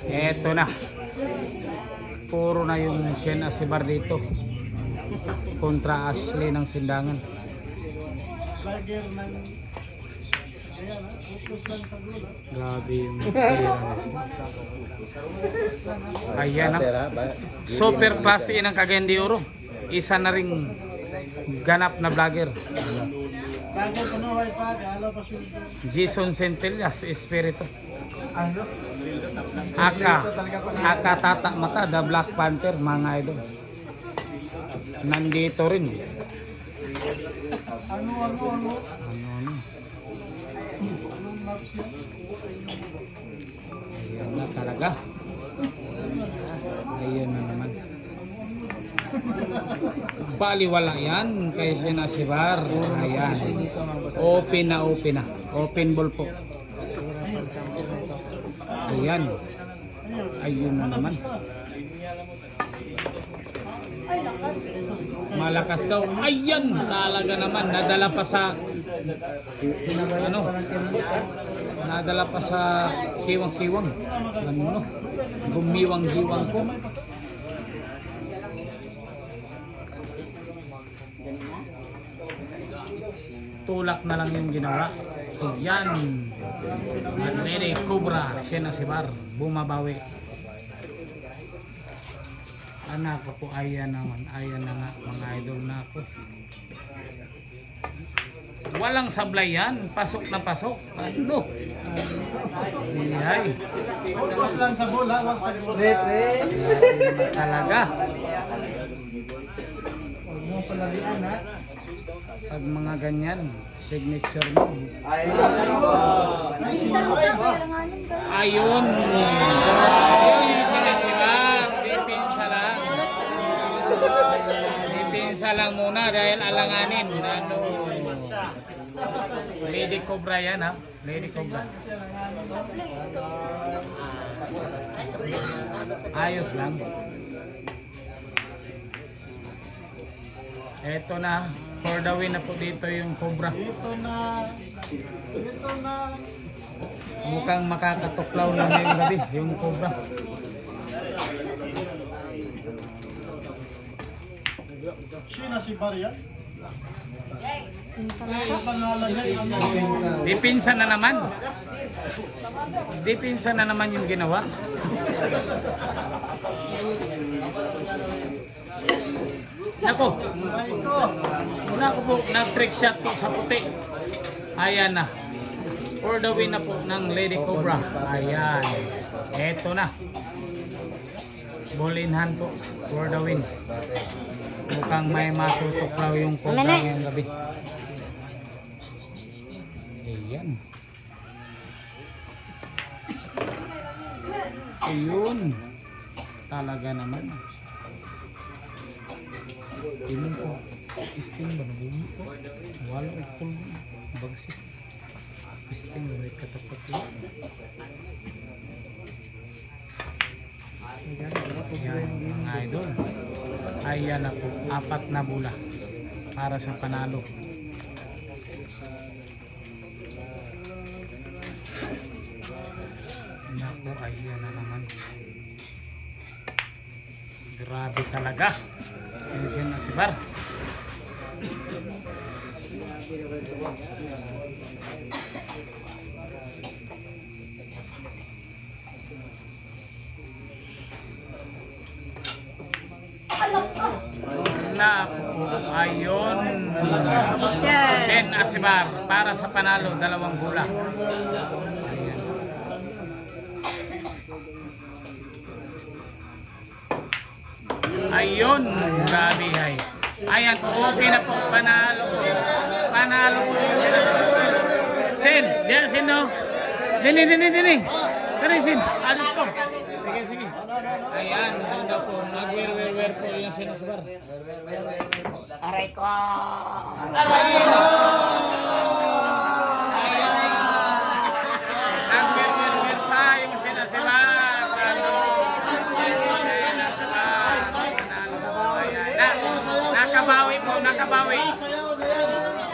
Eto na. Puro na yung Shen Asibar dito. Kontra Ashley ng Sindangan. Grabe yung ayan na. Super classy ng Cagayan de Oro. Isa na ring ganap na vlogger. Jason Centellas Espiritu. Aka Tata Mata, The Black Panther, mga idol. Nandito rin. Ano? Ayan na talaga. Ayan na naman. Baliwala yan kay Shen Asibar. Ayan. Open na. Open ball po. Ayan. Ayun na naman. Malakas daw. Ayan. Talaga naman. Nadala pa sa nadala pa sa kiwang-kiwang. Ano? Gumiwang-giwang po. Tulak na lang yung ginawa. Yan. Lady Cobra, Shen Asibar, bumabawi. Anak ko po, ayan naman. Ayan na nga, mga idol na ako. Walang sablay yan. Pasok na pasok. Ano? Ay. Focus lang sa bola, wag sa bola. Talaga. Huwag mo palarian, ha? Pag mga ganyan, signature mo. Ayun. Ayun yung sinasibar. Depensa lang. Depensa lang muna dahil alanganin. Ano? Lady Cobra yan, ha? Lady Cobra. Ayos lang. Eto na. For the win na po dito yung Cobra. Ito na. Mukhang makakatuklaw na ngayong gabi yung Cobra. Shen Asibar yan. Pangalan niya, Depensa na naman. Depensa na naman yung ginawa. Nako. Nako po, na-trick shot po sa puti. Ayan na. For the win na po ng Lady Cobra. Ayan. Eto na. Ball in hand po. For the win. Mukhang may matutuklaw yung Cobra ngayong gabi. Ayan. Ayun. Talaga naman. Ini po. Isting ba na bumi po? Wala ito. Bagsik. Isting may katapat yun. Ayan, mga idol. Ayan na po. 4 na bola para sa panalo. Naku, ayan na naman. Grabe talaga. Shen Asibar. Ayun. Shen Asibar para sa panalo, 2 bola. Ayan. Ayun, grabe ay. Ayan, okay na po, panalo po. Panalo po. Sin, diyan, Sin, no? Dini. Tari, Sin, alis ko. Sige. Ayan, doon na po. Nag-wear po yung Shen Asibar. Aray ko! Ayan. Nag-wear pa yung Shen Asibar.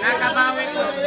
Nakabawi po.